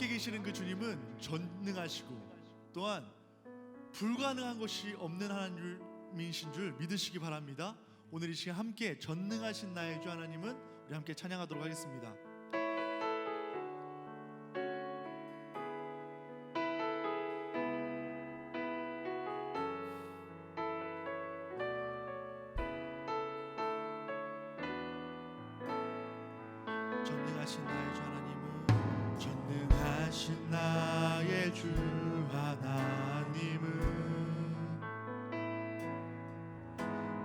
함께 계시는 그 주님은 전능하시고 또한 불가능한 것이 없는 하나님이신 줄 믿으시기 바랍니다. 오늘 이 시간 함께 전능하신 나의 주 하나님은 우리 함께 찬양하도록 하겠습니다. 전능하신 나의 주 하나님은 전능하신 나의 주 하나님은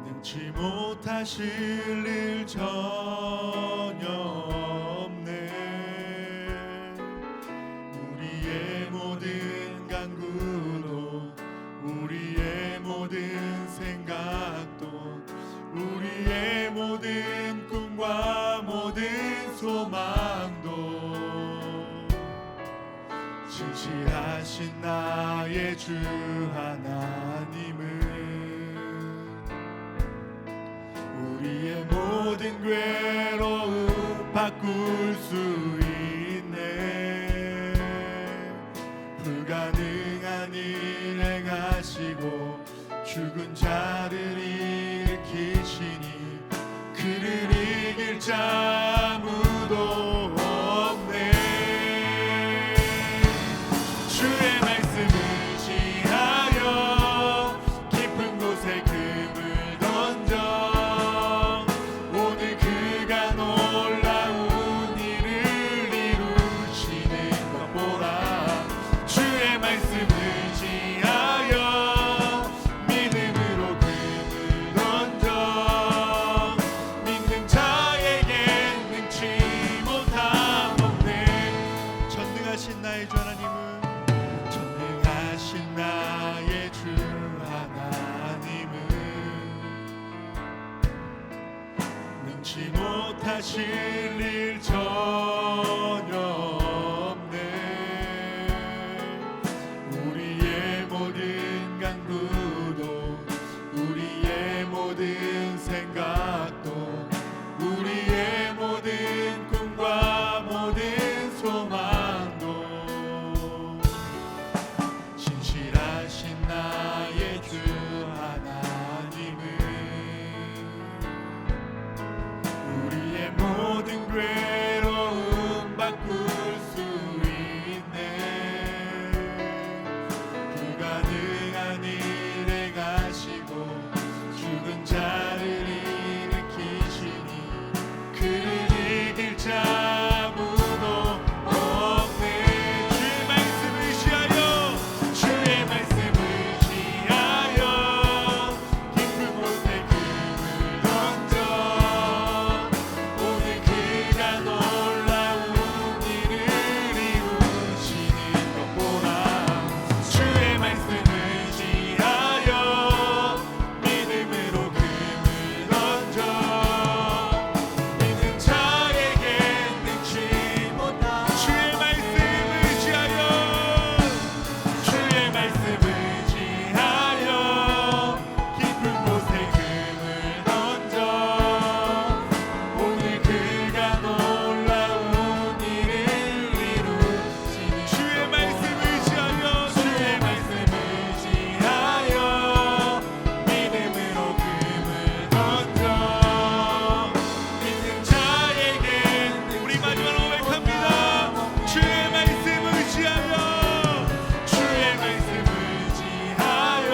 능치 못하실 일 전혀 없네. 우리의 모든 간구도 우리의 모든 생각도 우리의 모든 꿈과 모든 소망도 진실하신 나의 주 하나님은 우리의 모든 괴로움 바꿀 수 있네. 불가능한 일 행하시고 죽은 자를 일으키시니 그를 이길 자 아무도 없네. 주의 말씀을 지하여 깊은 곳에 금을 던져 오늘 그가 놀라운 일을 이루시는 것 보라. 주의 말씀을 지하여 믿음으로 금을 던져 믿는 자에게 능치 못함 없네. 전능하신 나의 주 하나님은 전능하신 나의 주 하나님은 능치 못하실 일 전혀 없네. 우리의 모든 간구도 우리의 모든 생각도 우리의 모든 꿈과 모든 소망도 진실하신 나의 주 하나님은 우리의 모든 괴로움 바꿀 수 있네. 불가능한 일 행하시고 죽은 자를 일으키시니 그를 이길 자 아무도 없네. 주의 말씀을 지하여 주의 말씀을 지하여 깊은 곳에 금을 던져 오늘 그가 놀라운 일을 이루시는 것 보라. 주의 말씀을 지하여 믿음으로 금을 던져 믿는 자에게 능치 못한 주의 말씀을 지하여 주의 말씀을 지하여 깊은 곳에 금을 던져 오늘 그가 놀라운 일을 이루시는 주의 말씀을 지하여 주의 말씀을 지하여 믿음으로 금을 던져 믿는 자에게 우리 마지막으로 고백합니다. 주의 말씀을 지하여 주의 말씀을 지하여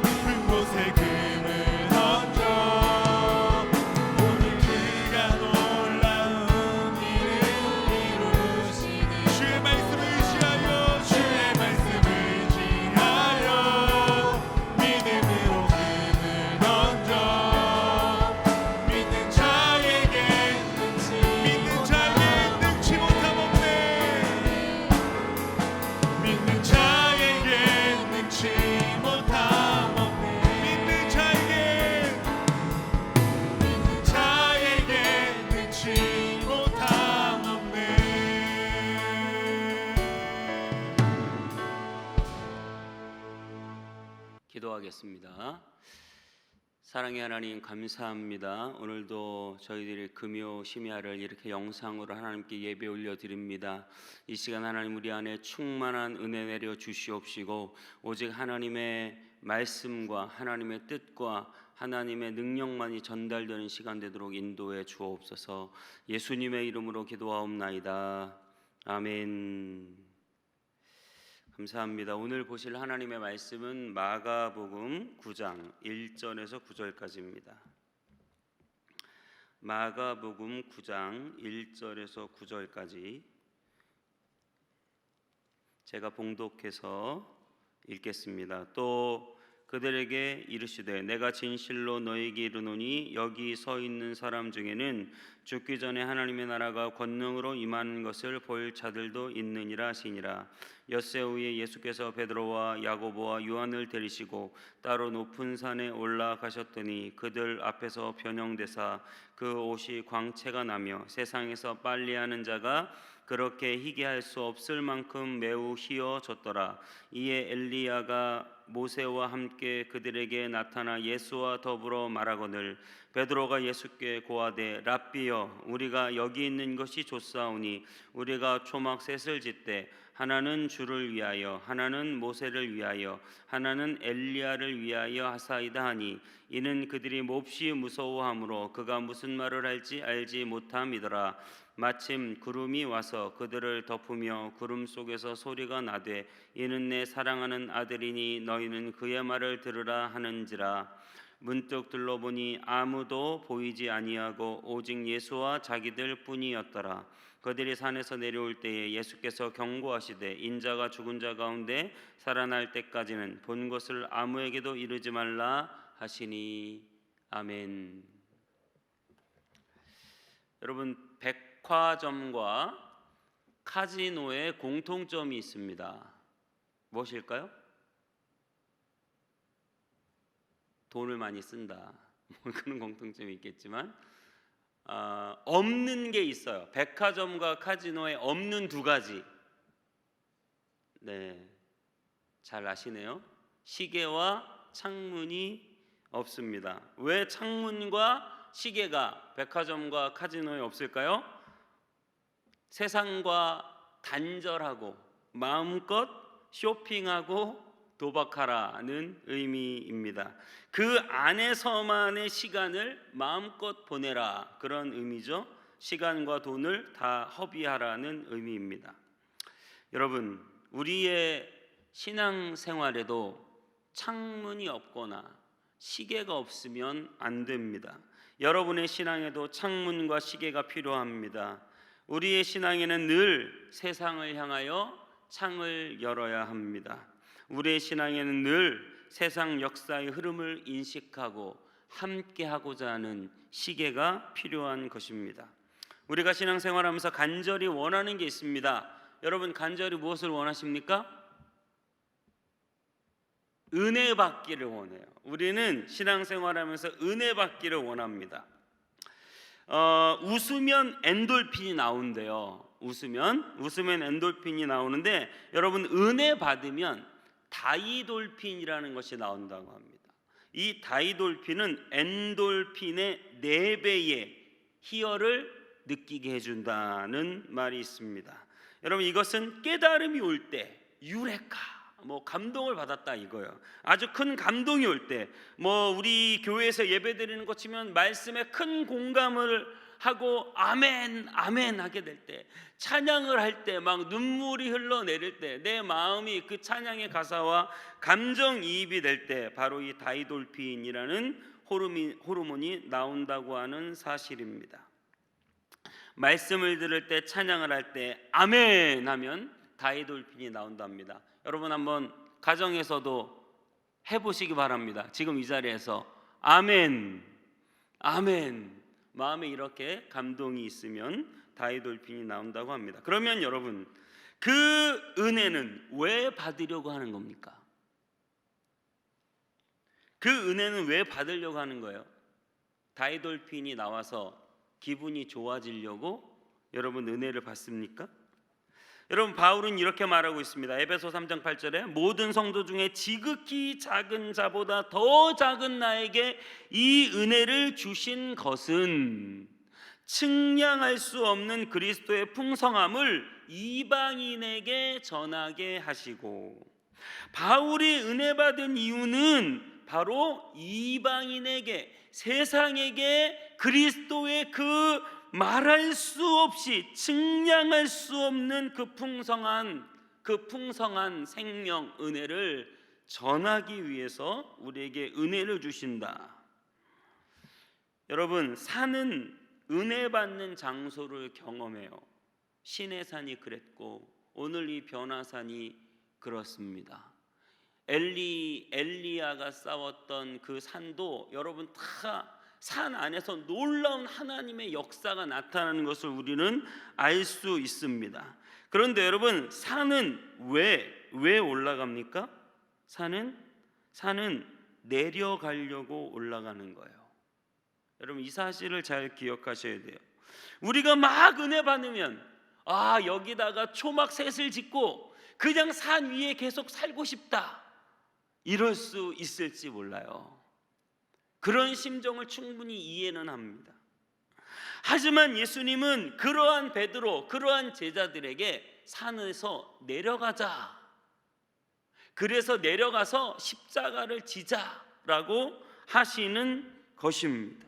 깊은 곳에 금을 던져 오늘 그가 놀라운 일을 이루시는 주의 말씀을 지하여 주의 말씀을 지하여 믿음으로 금을 던져 믿는 자에게 능치 못함 없네. 믿는 자에게 능치 못함 없네. 믿는 자에게 능치 못함 없네. 기도하겠습니다. 사랑의 하나님 감사합니다. 오늘도 저희들이 금요 심야를 이렇게 영상으로 하나님께 예배 올려드립니다. 이 시간 하나님 우리 안에 충만한 은혜 내려 주시옵시고 오직 하나님의 말씀과 하나님의 뜻과 하나님의 능력만이 전달되는 시간 되도록 인도해 주옵소서. 예수님의 이름으로 기도하옵나이다. 아멘. 감사합니다. 오늘 보실 하나님의 말씀은 마가복음 9장 1절에서 9절까지입니다. 마가복음 9장 1절에서 9절까지 제가 봉독해서 읽겠습니다. 또 그들에게 이르시되 내가 진실로 너희에게 이르노니 여기 서 있는 사람 중에는 죽기 전에 하나님의 나라가 권능으로 임하는 것을 볼 자들도 있느니라 하시니라. 엿새 후에 예수께서 베드로와 야고보와 요한을 데리시고 따로 높은 산에 올라가셨더니 그들 앞에서 변형되사 그 옷이 광채가 나며 세상에서 빨래하는 자가 그렇게 희게 할 수 없을 만큼 매우 희어졌더라. 이에 엘리야가 모세와 함께 그들에게 나타나 예수와 더불어 말하거늘 베드로가 예수께 고하되 랍비여 우리가 여기 있는 것이 좋사오니 우리가 초막 셋을 짓되 하나는 주를 위하여 하나는 모세를 위하여 하나는 엘리야를 위하여 하사이다 하니 이는 그들이 몹시 무서워하므로 그가 무슨 말을 할지 알지 못함이더라. 마침 구름이 와서 그들을 덮으며 구름 속에서 소리가 나되 이는 내 사랑하는 아들이니 너희는 그의 말을 들으라 하는지라. 문득 둘러보니 아무도 보이지 아니하고 오직 예수와 자기들 뿐이었더라. 그들이 산에서 내려올 때에 예수께서 경고하시되 인자가 죽은 자 가운데 살아날 때까지는 본 것을 아무에게도 이르지 말라 하시니. 아멘. 여러분, 백화점과 카지노의 공통점이 있습니다. 무엇일까요? 돈을 많이 쓴다. 그런 공통점이 있겠지만 없는 게 있어요. 백화점과 카지노에 없는 두 가지. 네, 잘 아시네요. 시계와 창문이 없습니다. 왜 창문과 시계가 백화점과 카지노에 없을까요? 세상과 단절하고 마음껏 쇼핑하고 도박하라는 의미입니다. 그 안에서만의 시간을 마음껏 보내라, 그런 의미죠. 시간과 돈을 다 허비하라는 의미입니다. 여러분, 우리의 신앙생활에도 창문이 없거나 시계가 없으면 안 됩니다. 여러분의 신앙에도 창문과 시계가 필요합니다. 우리의 신앙에는 늘 세상을 향하여 창을 열어야 합니다. 우리의 신앙에는 늘 세상 역사의 흐름을 인식하고 함께하고자 하는 시계가 필요한 것입니다. 우리가 신앙생활하면서 간절히 원하는 게 있습니다. 여러분, 간절히 무엇을 원하십니까? 은혜 받기를 원해요. 우리는 신앙생활하면서 은혜 받기를 원합니다. 웃으면 엔돌핀이 나온대요. 웃으면 엔돌핀이 나오는데 여러분, 은혜 받으면 다이돌핀이라는 것이 나온다고 합니다. 이 다이돌핀은 엔돌핀의 4배의 희열을 느끼게 해준다는 말이 있습니다. 여러분, 이것은 깨달음이 올 때 유레카, 감동을 받았다 이거예요. 아주 큰 감동이 올 때, 우리 교회에서 예배드리는 것 치면 말씀에 큰 공감을 하고 아멘 아멘 하게 될 때, 찬양을 할 때 막 눈물이 흘러내릴 때, 내 마음이 그 찬양의 가사와 감정이입이 될 때 바로 이 다이돌핀이라는 호르몬이 나온다고 하는 사실입니다. 말씀을 들을 때, 찬양을 할 때 아멘 하면 다이돌핀이 나온답니다. 여러분, 한번 가정에서도 해보시기 바랍니다. 지금 이 자리에서 아멘 아멘, 마음에 이렇게 감동이 있으면 다이돌핀이 나온다고 합니다. 그러면 여러분, 그 은혜는 왜 받으려고 하는 겁니까? 그 은혜는 왜 받으려고 하는 거예요? 다이돌핀이 나와서 기분이 좋아지려고 여러분 은혜를 받습니까? 여러분, 바울은 이렇게 말하고 있습니다. 에베소 3장 8절에 모든 성도 중에 지극히 작은 자보다 더 작은 나에게 이 은혜를 주신 것은 측량할 수 없는 그리스도의 풍성함을 이방인에게 전하게 하시고, 바울이 은혜 받은 이유는 바로 이방인에게, 세상에게 그리스도의 그 말할 수 없이 측량할 수 없는 그 풍성한 생명 은혜를 전하기 위해서 우리에게 은혜를 주신다. 여러분, 산은 은혜 받는 장소를 경험해요. 시내산이 그랬고 오늘 이 변화산이 그렇습니다. 엘리야가 싸웠던 그 산도 여러분 다 산 안에서 놀라운 하나님의 역사가 나타나는 것을 우리는 알 수 있습니다. 그런데 여러분, 산은 왜 올라갑니까? 산은 내려가려고 올라가는 거예요. 여러분, 이 사실을 잘 기억하셔야 돼요. 우리가 막 은혜 받으면 여기다가 초막셋을 짓고 그냥 산 위에 계속 살고 싶다, 이럴 수 있을지 몰라요. 그런 심정을 충분히 이해는 합니다. 하지만 예수님은 그러한 베드로, 그러한 제자들에게 산에서 내려가자, 그래서 내려가서 십자가를 지자라고 하시는 것입니다.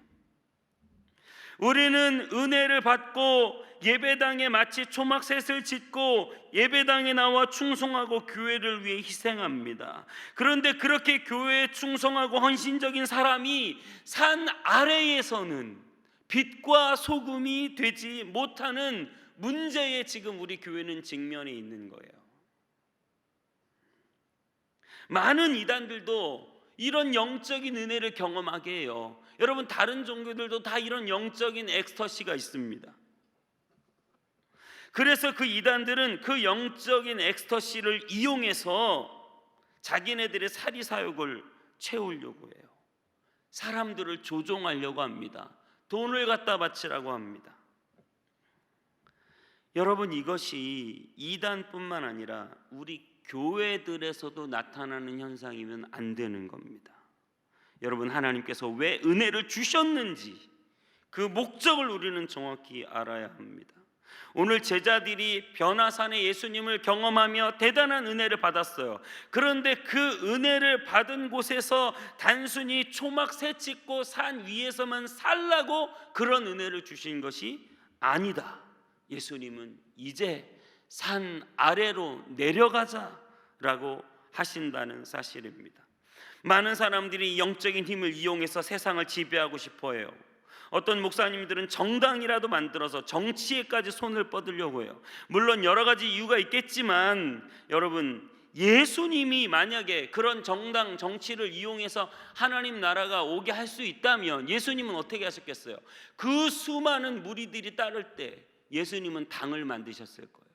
우리는 은혜를 받고 예배당에 마치 초막셋을 짓고 예배당에 나와 충성하고 교회를 위해 희생합니다. 그런데 그렇게 교회에 충성하고 헌신적인 사람이 산 아래에서는 빛과 소금이 되지 못하는 문제에 지금 우리 교회는 직면해 있는 거예요. 많은 이단들도 이런 영적인 은혜를 경험하게 해요. 여러분, 다른 종교들도 다 이런 영적인 엑스터시가 있습니다. 그래서 그 이단들은 그 영적인 엑스터시를 이용해서 자기네들의 사리사욕을 채우려고 해요. 사람들을 조종하려고 합니다. 돈을 갖다 바치라고 합니다. 여러분, 이것이 이단뿐만 아니라 우리 교회들에서도 나타나는 현상이면 안 되는 겁니다. 여러분, 하나님께서 왜 은혜를 주셨는지 그 목적을 우리는 정확히 알아야 합니다. 오늘 제자들이 변화산에 예수님을 경험하며 대단한 은혜를 받았어요. 그런데 그 은혜를 받은 곳에서 단순히 초막새 짓고 산 위에서만 살라고 그런 은혜를 주신 것이 아니다. 예수님은 이제 산 아래로 내려가자라고 하신다는 사실입니다. 많은 사람들이 영적인 힘을 이용해서 세상을 지배하고 싶어 해요. 어떤 목사님들은 정당이라도 만들어서 정치에까지 손을 뻗으려고 해요. 물론 여러 가지 이유가 있겠지만 여러분, 예수님이 만약에 그런 정당 정치를 이용해서 하나님 나라가 오게 할 수 있다면 예수님은 어떻게 하셨겠어요? 그 수많은 무리들이 따를 때 예수님은 당을 만드셨을 거예요.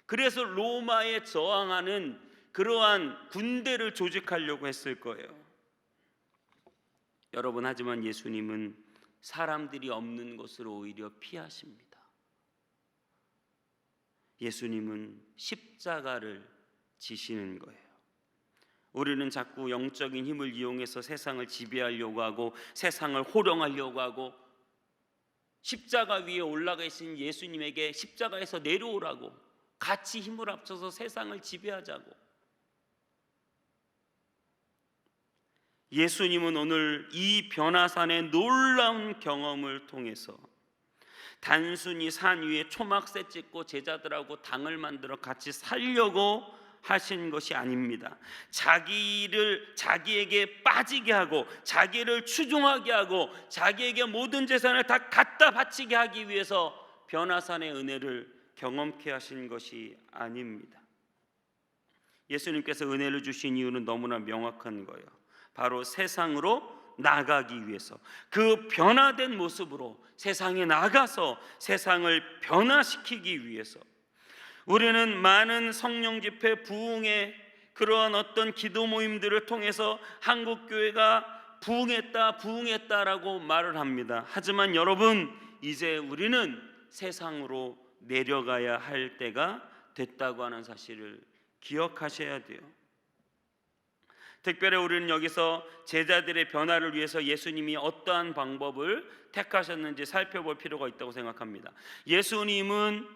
그래서 로마에 저항하는 그러한 군대를 조직하려고 했을 거예요. 여러분, 하지만 예수님은 사람들이 없는 곳을 오히려 피하십니다. 예수님은 십자가를 지시는 거예요. 우리는 자꾸 영적인 힘을 이용해서 세상을 지배하려고 하고 세상을 호령하려고 하고 십자가 위에 올라가 계신 예수님에게 십자가에서 내려오라고 같이 힘을 합쳐서 세상을 지배하자고. 예수님은 오늘 이 변화산의 놀라운 경험을 통해서 단순히 산 위에 초막새 찍고 제자들하고 당을 만들어 같이 살려고 하신 것이 아닙니다. 자기에게 빠지게 하고 자기를 추종하게 하고 자기에게 모든 재산을 다 갖다 바치게 하기 위해서 변화산의 은혜를 경험케 하신 것이 아닙니다. 예수님께서 은혜를 주신 이유는 너무나 명확한 거예요. 바로 세상으로 나가기 위해서, 그 변화된 모습으로 세상에 나가서 세상을 변화시키기 위해서. 우리는 많은 성령 집회, 부흥의 그러한 어떤 기도 모임들을 통해서 한국교회가 부흥했다라고 말을 합니다. 하지만 여러분, 이제 우리는 세상으로 내려가야 할 때가 됐다고 하는 사실을 기억하셔야 돼요. 특별히 우리는 여기서 제자들의 변화를 위해서 예수님이 어떠한 방법을 택하셨는지 살펴볼 필요가 있다고 생각합니다. 예수님은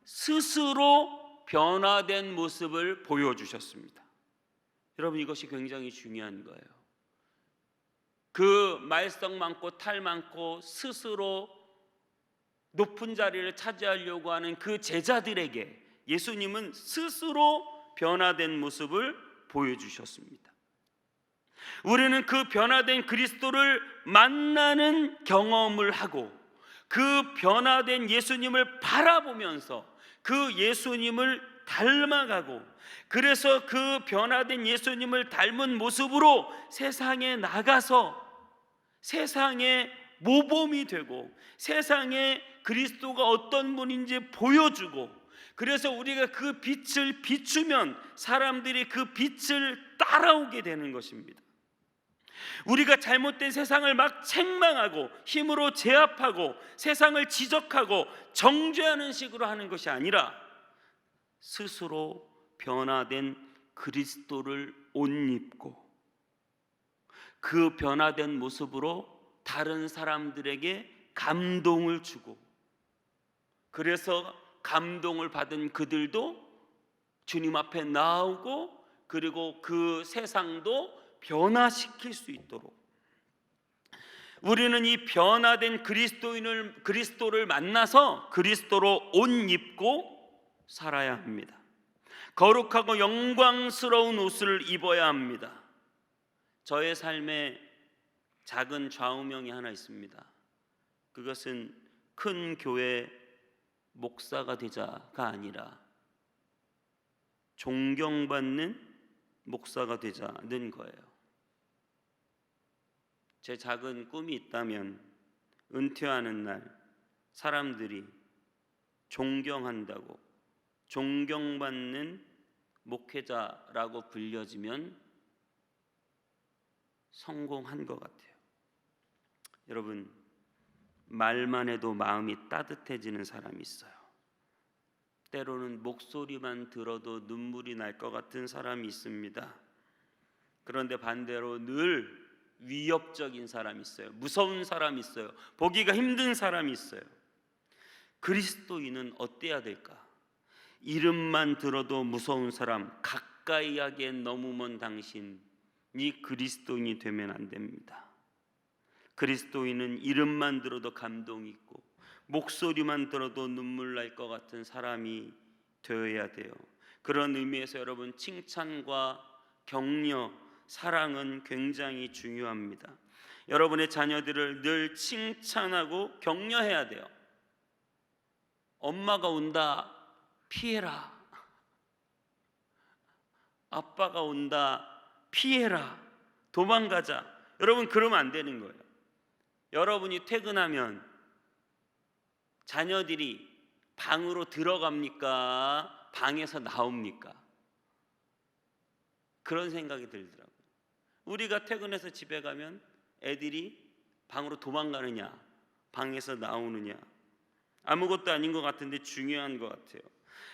스스로 변화된 모습을 보여주셨습니다. 여러분, 이것이 굉장히 중요한 거예요. 그 말썽 많고 탈 많고 스스로 높은 자리를 차지하려고 하는 그 제자들에게 예수님은 스스로 변화된 모습을 보여주셨습니다. 우리는 그 변화된 그리스도를 만나는 경험을 하고 그 변화된 예수님을 바라보면서 그 예수님을 닮아가고, 그래서 그 변화된 예수님을 닮은 모습으로 세상에 나가서 세상의 모범이 되고 세상에 그리스도가 어떤 분인지 보여주고, 그래서 우리가 그 빛을 비추면 사람들이 그 빛을 따라오게 되는 것입니다. 우리가 잘못된 세상을 막 책망하고 힘으로 제압하고 세상을 지적하고 정죄하는 식으로 하는 것이 아니라 스스로 변화된 그리스도를 옷 입고 그 변화된 모습으로 다른 사람들에게 감동을 주고, 그래서 감동을 받은 그들도 주님 앞에 나오고, 그리고 그 세상도 변화시킬 수 있도록 우리는 이 변화된 그리스도를 만나서 그리스도로 옷 입고 살아야 합니다. 거룩하고 영광스러운 옷을 입어야 합니다. 저의 삶에 작은 좌우명이 하나 있습니다. 그것은 큰 교회 목사가 되자가 아니라 존경받는 목사가 되자는 거예요. 제 작은 꿈이 있다면 은퇴하는 날 사람들이 존경한다고 존경받는 목회자라고 불려지면 성공한 것 같아요. 여러분, 말만 해도 마음이 따뜻해지는 사람이 있어요. 때로는 목소리만 들어도 눈물이 날 것 같은 사람이 있습니다. 그런데 반대로 늘 위협적인 사람이 있어요. 무서운 사람이 있어요. 보기가 힘든 사람이 있어요. 그리스도인은 어때야 될까? 이름만 들어도 무서운 사람, 가까이 하기엔 너무 먼 당신이 그리스도인이 되면 안 됩니다. 그리스도인은 이름만 들어도 감동이 있고 목소리만 들어도 눈물 날 것 같은 사람이 되어야 돼요. 그런 의미에서 여러분, 칭찬과 격려, 사랑은 굉장히 중요합니다. 여러분의 자녀들을 늘 칭찬하고 격려해야 돼요. 엄마가 온다, 피해라. 아빠가 온다, 피해라. 도망가자. 여러분, 그러면 안 되는 거예요. 여러분이 퇴근하면 자녀들이 방으로 들어갑니까? 방에서 나옵니까? 그런 생각이 들더라고요. 우리가 퇴근해서 집에 가면 애들이 방으로 도망가느냐, 방에서 나오느냐, 아무것도 아닌 것 같은데 중요한 것 같아요.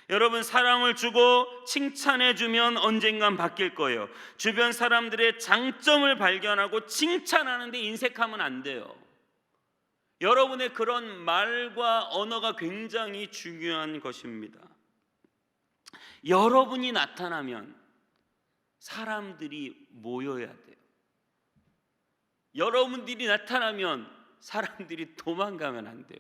여러분, 사랑을 주고 칭찬해주면 언젠간 바뀔 거예요. 주변 사람들의 장점을 발견하고 칭찬하는데 인색하면 안 돼요. 여러분의 그런 말과 언어가 굉장히 중요한 것입니다. 여러분이 나타나면 사람들이 모여야 돼요. 여러분들이 나타나면 사람들이 도망가면 안 돼요.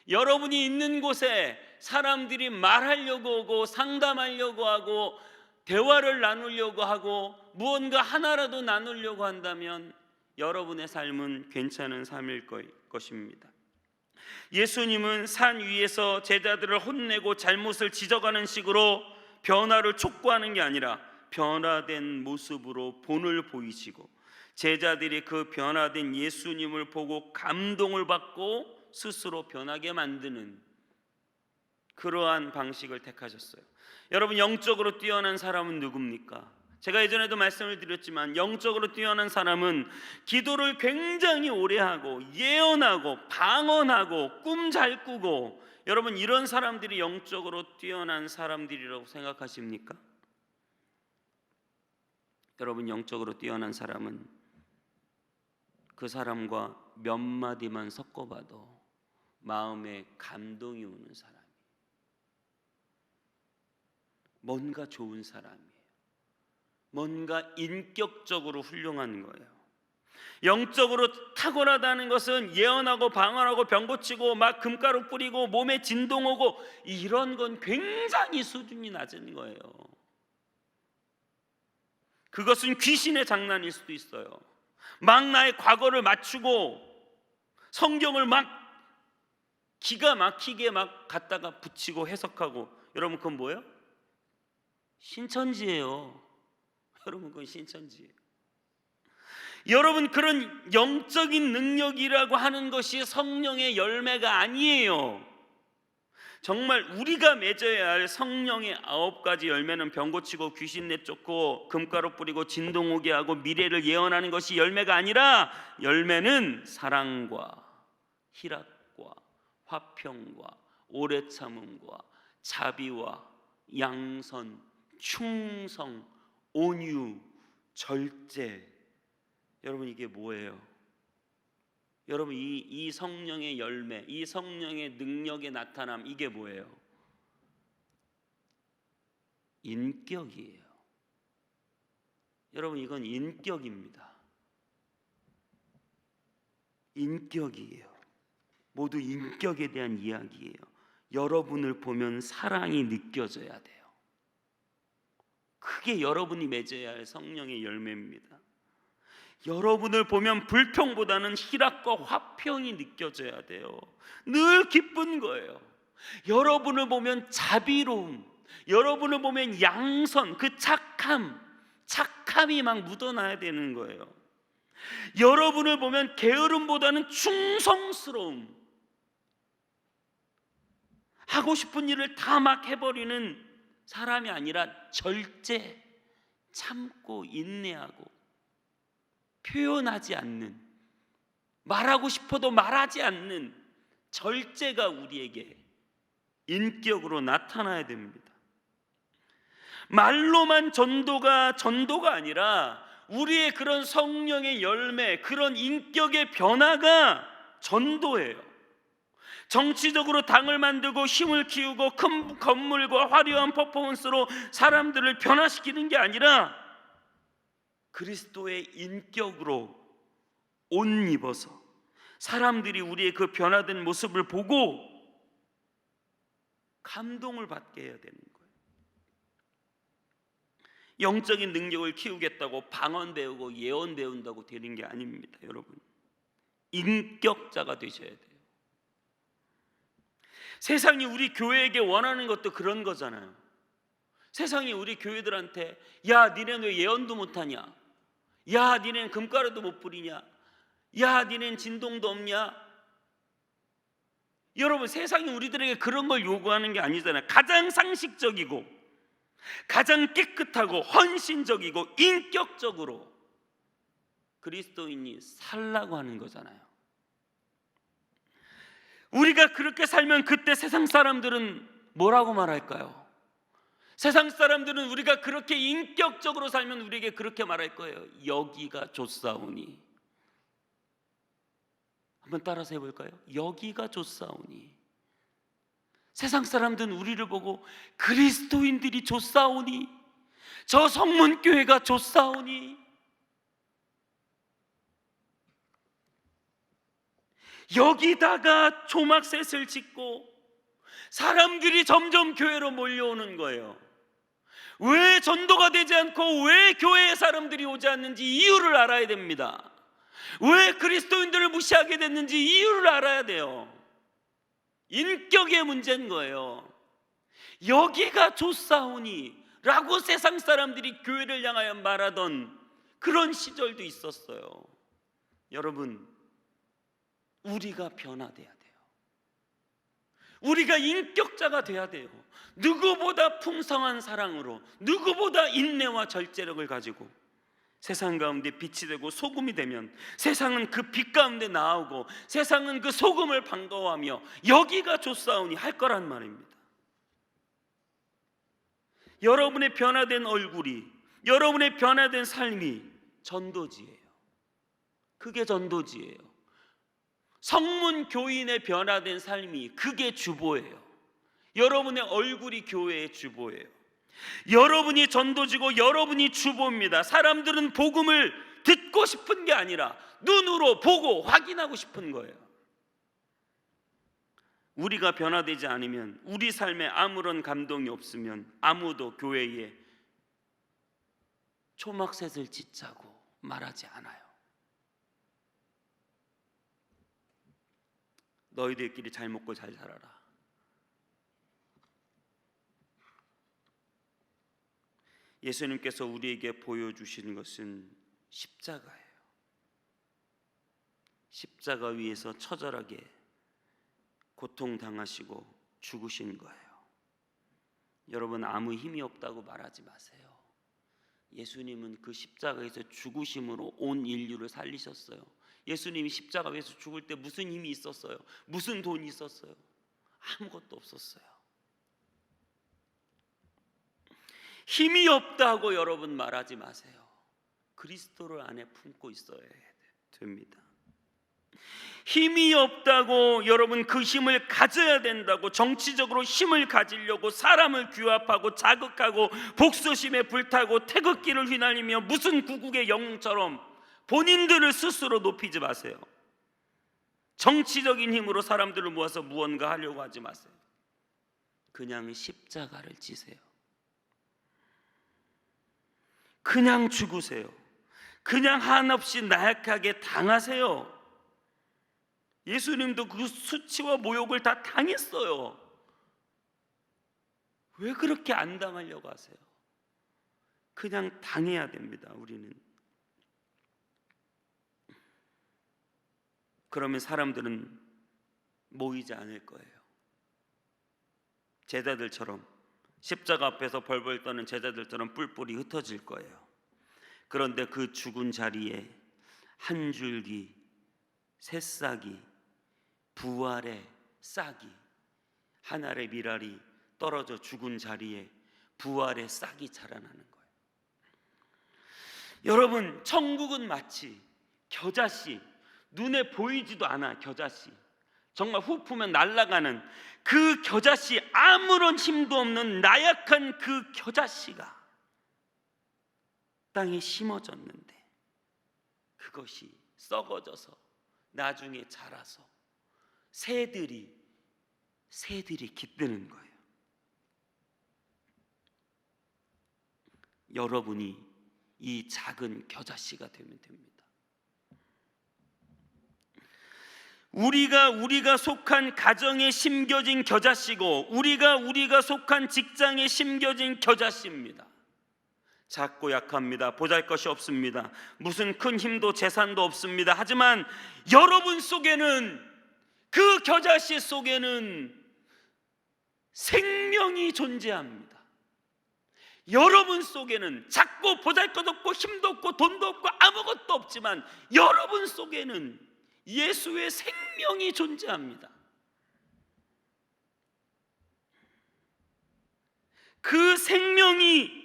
여러분이 있는 곳에 사람들이 말하려고 오고 상담하려고 하고 대화를 나누려고 하고 무언가 하나라도 나누려고 한다면 여러분의 삶은 괜찮은 삶일 것입니다. 예수님은 산 위에서 제자들을 혼내고 잘못을 지적하는 식으로 변화를 촉구하는 게 아니라 변화된 모습으로 본을 보이시고 제자들이 그 변화된 예수님을 보고 감동을 받고 스스로 변하게 만드는 그러한 방식을 택하셨어요. 여러분, 영적으로 뛰어난 사람은 누굽니까? 제가 예전에도 말씀을 드렸지만 영적으로 뛰어난 사람은 기도를 굉장히 오래 하고 예언하고 방언하고 꿈 잘 꾸고 여러분, 이런 사람들이 영적으로 뛰어난 사람들이라고 생각하십니까? 여러분, 영적으로 뛰어난 사람은 그 사람과 몇 마디만 섞어봐도 마음에 감동이 오는 사람이에요. 뭔가 좋은 사람이에요. 뭔가 인격적으로 훌륭한 거예요. 영적으로 탁월하다는 것은 예언하고 방언하고 병 고치고 막 금가루 뿌리고 몸에 진동 오고 이런 건 굉장히 수준이 낮은 거예요. 그것은 귀신의 장난일 수도 있어요. 막 나의 과거를 맞추고 성경을 막 기가 막히게 막 갖다가 붙이고 해석하고, 여러분 그건 뭐예요? 신천지예요. 여러분 그건 신천지예요. 여러분, 그런 영적인 능력이라고 하는 것이 성령의 열매가 아니에요. 정말 우리가 맺어야 할 성령의 9가지 열매는 병 고치고 귀신 내쫓고 금가루 뿌리고 진동 오게 하고 미래를 예언하는 것이 열매가 아니라, 열매는 사랑과 희락과 화평과 오래 참음과 자비와 양선, 충성, 온유, 절제. 여러분 이게 뭐예요? 여러분 이 성령의 열매, 이 성령의 능력의 나타남, 이게 뭐예요? 인격이에요. 여러분 이건 인격입니다. 인격이에요. 모두 인격에 대한 이야기예요. 여러분을 보면 사랑이 느껴져야 돼요. 그게 여러분이 맺어야 할 성령의 열매입니다. 여러분을 보면 불평보다는 희락과 화평이 느껴져야 돼요. 늘 기쁜 거예요. 여러분을 보면 자비로움, 여러분을 보면 양선, 그 착함이 막 묻어나야 되는 거예요. 여러분을 보면 게으름보다는 충성스러움, 하고 싶은 일을 다 막 해버리는 사람이 아니라 절제, 참고 인내하고 표현하지 않는, 말하고 싶어도 말하지 않는 절제가 우리에게 인격으로 나타나야 됩니다. 말로만 전도가 아니라 우리의 그런 성령의 열매, 그런 인격의 변화가 전도예요. 정치적으로 당을 만들고 힘을 키우고 큰 건물과 화려한 퍼포먼스로 사람들을 변화시키는 게 아니라 그리스도의 인격으로 옷 입어서 사람들이 우리의 그 변화된 모습을 보고 감동을 받게 해야 되는 거예요. 영적인 능력을 키우겠다고 방언 배우고 예언 배운다고 되는 게 아닙니다. 여러분, 인격자가 되셔야 돼요. 세상이 우리 교회에게 원하는 것도 그런 거잖아요. 세상이 우리 교회들한테 야 니네 왜 예언도 못하냐, 야 니넨 금가루도 못 뿌리냐, 야 니넨 진동도 없냐. 여러분, 세상이 우리들에게 그런 걸 요구하는 게 아니잖아요. 가장 상식적이고 가장 깨끗하고 헌신적이고 인격적으로 그리스도인이 살라고 하는 거잖아요. 우리가 그렇게 살면 그때 세상 사람들은 뭐라고 말할까요? 세상 사람들은 우리가 그렇게 인격적으로 살면 우리에게 그렇게 말할 거예요. 여기가 좋사오니. 한번 따라서 해볼까요? 여기가 좋사오니. 세상 사람들은 우리를 보고 그리스도인들이 좋사오니, 저 성문교회가 좋사오니, 여기다가 초막셋을 짓고 사람들이 점점 교회로 몰려오는 거예요. 왜 전도가 되지 않고 왜 교회에 사람들이 오지 않는지 이유를 알아야 됩니다. 왜 그리스도인들을 무시하게 됐는지 이유를 알아야 돼요. 인격의 문제인 거예요. 여기가 좋사오니 라고 세상 사람들이 교회를 향하여 말하던 그런 시절도 있었어요. 여러분, 우리가 변화돼야 돼요. 우리가 인격자가 돼야 돼요. 누구보다 풍성한 사랑으로, 누구보다 인내와 절제력을 가지고 세상 가운데 빛이 되고 소금이 되면 세상은 그 빛 가운데 나오고 세상은 그 소금을 반가워하며 여기가 좋사오니 할 거란 말입니다. 여러분의 변화된 얼굴이, 여러분의 변화된 삶이 전도지예요. 그게 전도지예요. 성문 교인의 변화된 삶이 그게 주보예요. 여러분의 얼굴이 교회의 주보예요. 여러분이 전도지고 여러분이 주보입니다. 사람들은 복음을 듣고 싶은 게 아니라 눈으로 보고 확인하고 싶은 거예요. 우리가 변화되지 않으면, 우리 삶에 아무런 감동이 없으면 아무도 교회에 초막셋을 짓자고 말하지 않아요. 너희들끼리 잘 먹고 잘 살아라. 예수님께서 우리에게 보여주시는 것은 십자가예요. 십자가 위에서 처절하게 고통당하시고 죽으신 거예요. 여러분, 아무 힘이 없다고 말하지 마세요. 예수님은 그 십자가에서 죽으심으로 온 인류를 살리셨어요. 예수님이 십자가 위에서 죽을 때 무슨 힘이 있었어요? 무슨 돈이 있었어요? 아무것도 없었어요. 힘이 없다고 여러분 말하지 마세요. 그리스도를 안에 품고 있어야 됩니다. 힘이 없다고 여러분 그 힘을 가져야 된다고 정치적으로 힘을 가지려고 사람을 규합하고 자극하고 복수심에 불타고 태극기를 휘날리며 무슨 구국의 영웅처럼 본인들을 스스로 높이지 마세요. 정치적인 힘으로 사람들을 모아서 무언가 하려고 하지 마세요. 그냥 십자가를 지세요. 그냥 죽으세요. 그냥 한없이 나약하게 당하세요. 예수님도 그 수치와 모욕을 다 당했어요. 왜 그렇게 안 당하려고 하세요? 그냥 당해야 됩니다. 우리는. 그러면 사람들은 모이지 않을 거예요. 제자들처럼, 십자가 앞에서 벌벌 떠는 제자들처럼 뿔뿔이 흩어질 거예요. 그런데 그 죽은 자리에 한 줄기 새싹이, 부활의 싹이, 한 알의 밀알이 떨어져 죽은 자리에 부활의 싹이 자라나는 거예요. 여러분, 천국은 마치 겨자씨, 눈에 보이지도 않아. 겨자씨, 정말 후 pu면 날아가는 그 겨자씨, 아무런 힘도 없는 나약한 그 겨자씨가 땅에 심어졌는데 그것이 썩어져서 나중에 자라서 새들이 깃드는 거예요. 여러분이 이 작은 겨자씨가 되면 됩니다. 우리가 속한 가정에 심겨진 겨자씨고 우리가 속한 직장에 심겨진 겨자씨입니다. 작고 약합니다. 보잘것이 없습니다. 무슨 큰 힘도 재산도 없습니다. 하지만 여러분 속에는, 그 겨자씨 속에는 생명이 존재합니다. 여러분 속에는 작고 보잘것 없고 힘도 없고 돈도 없고 아무것도 없지만 여러분 속에는 예수의 생명이 존재합니다. 그 생명이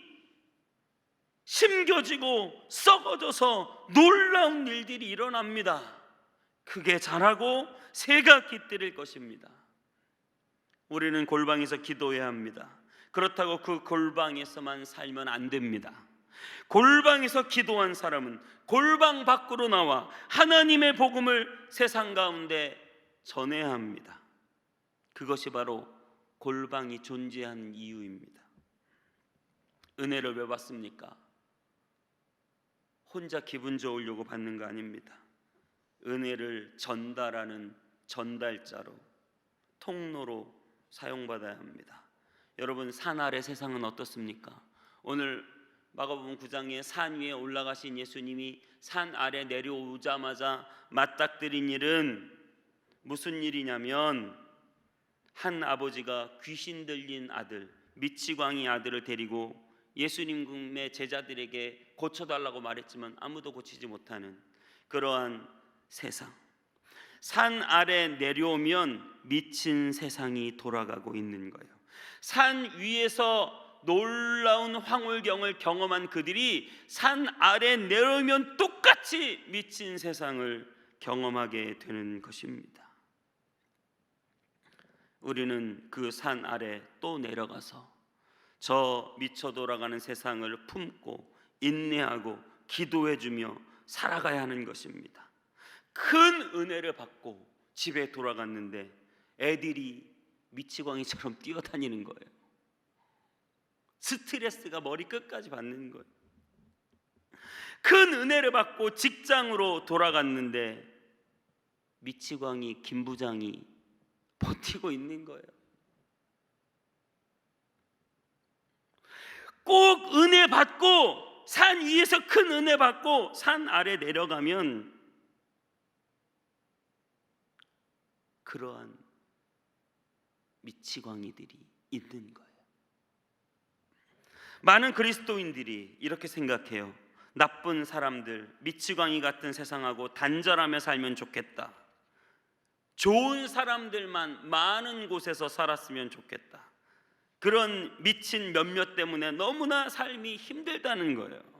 심겨지고 썩어져서 놀라운 일들이 일어납니다. 크게 자라고 새가 깃들일 것입니다. 우리는 골방에서 기도해야 합니다. 그렇다고 그 골방에서만 살면 안 됩니다. 골방에서 기도한 사람은 골방 밖으로 나와 하나님의 복음을 세상 가운데 전해야 합니다. 그것이 바로 골방이 존재하는 이유입니다. 은혜를 왜 받습니까? 혼자 기분 좋으려고 받는 거 아닙니다. 은혜를 전달하는 전달자로, 통로로 사용받아야 합니다. 여러분, 산 아래 세상은 어떻습니까? 오늘 마가복음 9장에 산 위에 올라가신 예수님이 산 아래 내려오자마자 맞닥뜨린 일은 무슨 일이냐면, 한 아버지가 귀신 들린 아들, 미치광이 아들을 데리고 예수님의 제자들에게 고쳐달라고 말했지만 아무도 고치지 못하는 그러한 세상. 산 아래 내려오면 미친 세상이 돌아가고 있는 거예요. 산 위에서 놀라운 황홀경을 경험한 그들이 산 아래 내려오면 똑같이 미친 세상을 경험하게 되는 것입니다. 우리는 그 산 아래 또 내려가서 저 미쳐 돌아가는 세상을 품고 인내하고 기도해주며 살아가야 하는 것입니다. 큰 은혜를 받고 집에 돌아갔는데 애들이 미치광이처럼 뛰어다니는 거예요. 스트레스가 머리 끝까지 받는 거예요. 큰 은혜를 받고 직장으로 돌아갔는데 미치광이 김 부장이 버티고 있는 거예요. 꼭 은혜 받고 산 위에서 큰 은혜 받고 산 아래 내려가면 그러한 미치광이들이 있는 거예요. 많은 그리스도인들이 이렇게 생각해요. 나쁜 사람들, 미치광이 같은 세상하고 단절하며 살면 좋겠다. 좋은 사람들만 많은 곳에서 살았으면 좋겠다. 그런 미친 몇몇 때문에 너무나 삶이 힘들다는 거예요.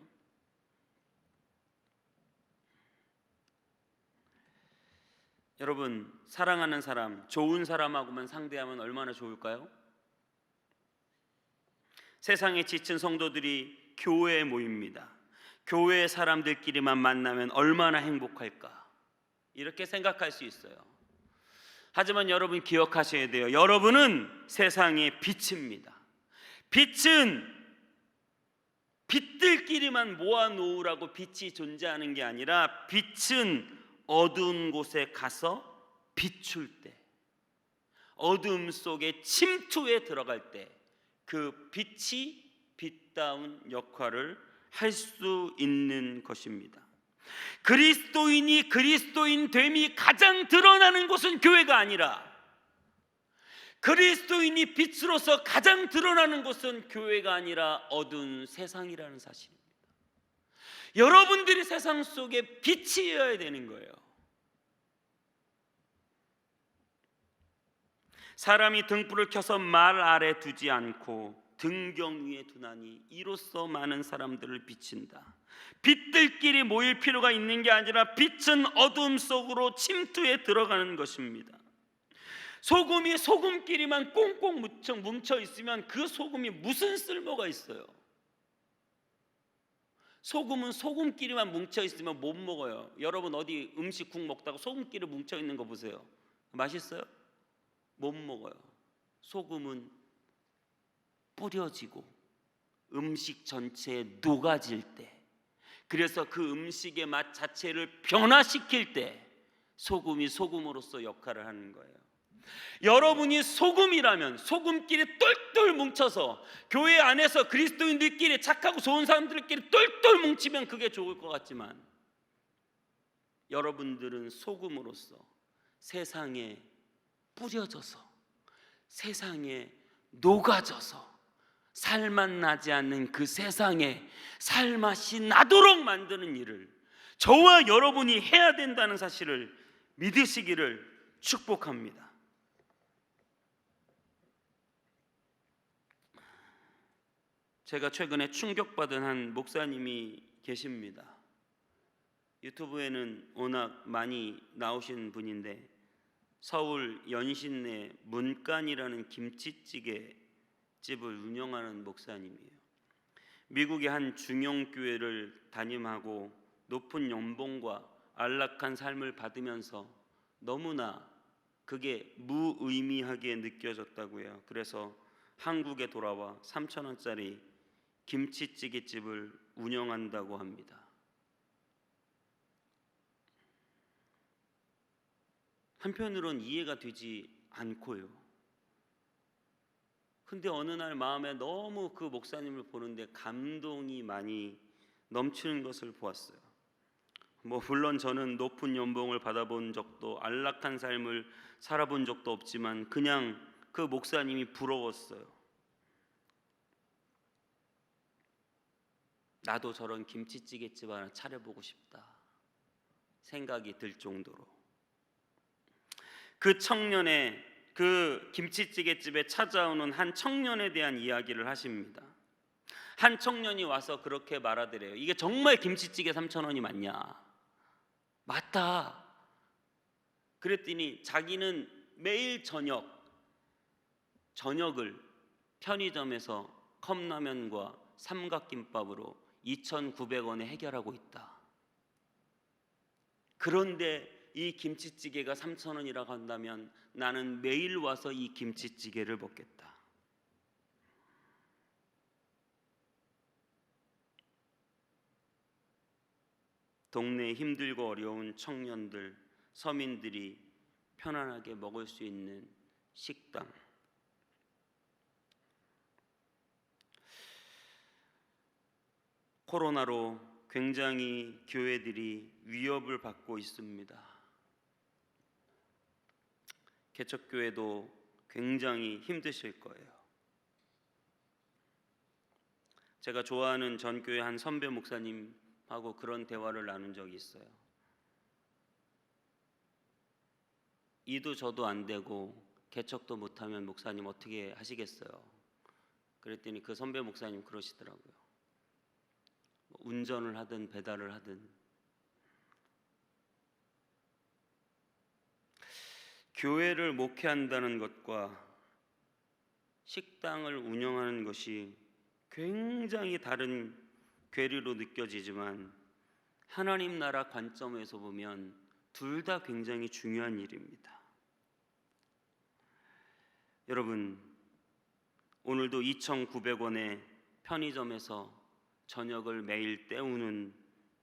여러분, 사랑하는 사람, 좋은 사람하고만 상대하면 얼마나 좋을까요? 세상에 지친 성도들이 교회에 모입니다. 교회 사람들끼리만 만나면 얼마나 행복할까? 이렇게 생각할 수 있어요. 하지만 여러분 기억하셔야 돼요. 여러분은 세상의 빛입니다. 빛은 빛들끼리만 모아놓으라고 빛이 존재하는 게 아니라 빛은 어두운 곳에 가서 비출 때, 어둠 속에 침투에 들어갈 때 그 빛이 빛다운 역할을 할 수 있는 것입니다. 그리스도인이 그리스도인 됨이 가장 드러나는 곳은 교회가 아니라 그리스도인이 빛으로서 가장 드러나는 곳은 교회가 아니라 어두운 세상이라는 사실입니다. 여러분들이 세상 속에 빛이어야 되는 거예요. 사람이 등불을 켜서 말 아래 두지 않고 등경 위에 두나니 이로써 많은 사람들을 비친다. 빛들끼리 모일 필요가 있는 게 아니라 빛은 어둠 속으로 침투해 들어가는 것입니다. 소금이 소금끼리만 꽁꽁 뭉쳐 있으면 그 소금이 무슨 쓸모가 있어요? 소금은 소금끼리만 뭉쳐 있으면 못 먹어요. 여러분 어디 음식 국 먹다가 소금끼리 뭉쳐 있는 거 보세요. 맛있어요? 못 먹어요. 소금은 뿌려지고 음식 전체에 녹아질 때, 그래서 그 음식의 맛 자체를 변화시킬 때 소금이 소금으로서 역할을 하는 거예요. 여러분이 소금이라면 소금끼리 똘똘 뭉쳐서 교회 안에서 그리스도인들끼리 착하고 좋은 사람들끼리 똘똘 뭉치면 그게 좋을 것 같지만 여러분들은 소금으로서 세상에 뿌려져서 세상에 녹아져서 살맛 나지 않는 그 세상에 살맛이 나도록 만드는 일을 저와 여러분이 해야 된다는 사실을 믿으시기를 축복합니다. 제가 최근에 충격받은 한 목사님이 계십니다. 유튜브에는 워낙 많이 나오신 분인데 서울 연신내 문간이라는 김치찌개 집을 운영하는 목사님이에요. 미국의 한 중용교회를 담임하고 높은 연봉과 안락한 삶을 받으면서 너무나 그게 무의미하게 느껴졌다고요. 그래서 한국에 돌아와 3,000원짜리 김치찌개 집을 운영한다고 합니다. 한편으론 이해가 되지 않고요. 근데 어느 날 마음에 너무 그 목사님을 보는데 감동이 많이 넘치는 것을 보았어요. 물론 저는 높은 연봉을 받아본 적도 안락한 삶을 살아본 적도 없지만 그냥 그 목사님이 부러웠어요. 나도 저런 김치찌개집 하나 차려보고 싶다 생각이 들 정도로 그 청년의 그 김치찌개집에 찾아오는 한 청년에 대한 이야기를 하십니다. 한 청년이 와서 그렇게 말하더래요. 이게 정말 김치찌개 3,000원이 맞냐? 맞다. 그랬더니 자기는 매일 저녁을 편의점에서 컵라면과 삼각김밥으로 2,900원에 해결하고 있다. 그런데 이 김치찌개가 3,000원이라고 한다면 나는 매일 와서 이 김치찌개를 먹겠다. 동네에 힘들고 어려운 청년들, 서민들이 편안하게 먹을 수 있는 식당. 코로나로 굉장히 교회들이 위협을 받고 있습니다. 개척교회도 굉장히 힘드실 거예요. 제가 좋아하는 전교회 한 선배 목사님하고 그런 대화를 나눈 적이 있어요. 이도 저도 안 되고 개척도 못하면 목사님 어떻게 하시겠어요? 그랬더니 그 선배 목사님 그러시더라고요. 운전을 하든 배달을 하든. 교회를 목회한다는 것과 식당을 운영하는 것이 굉장히 다른 괴리로 느껴지지만 하나님 나라 관점에서 보면 둘 다 굉장히 중요한 일입니다. 여러분, 오늘도 2,900원의 편의점에서 저녁을 매일 때우는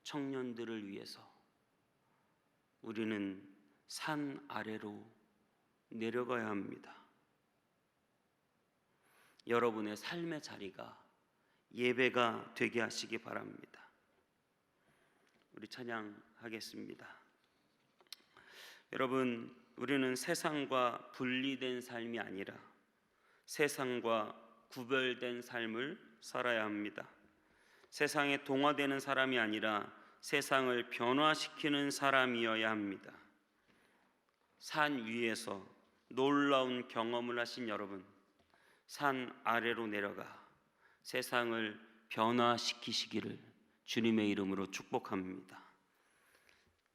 청년들을 위해서 우리는 산 아래로 내려가야 합니다. 여러분의 삶의 자리가 예배가 되게 하시기 바랍니다. 우리 찬양하겠습니다. 여러분, 우리는 세상과 분리된 삶이 아니라 세상과 구별된 삶을 살아야 합니다. 세상에 동화되는 사람이 아니라 세상을 변화시키는 사람이어야 합니다. 산 위에서 놀라운 경험을 하신 여러분, 산 아래로 내려가 세상을 변화시키시기를 주님의 이름으로 축복합니다.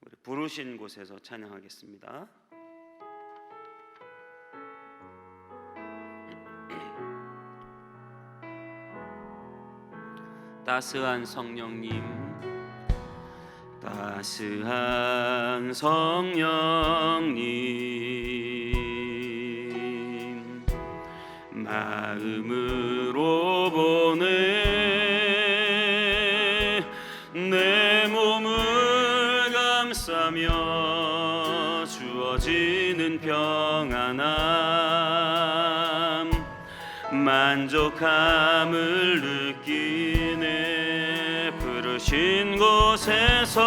우리 부르신 곳에서 찬양하겠습니다. 따스한 성령님, 따스한 성령님, 마음으로 보내 내 몸을 감싸며 주어지는 평안함, 만족함을 느끼네. 부르신 곳에서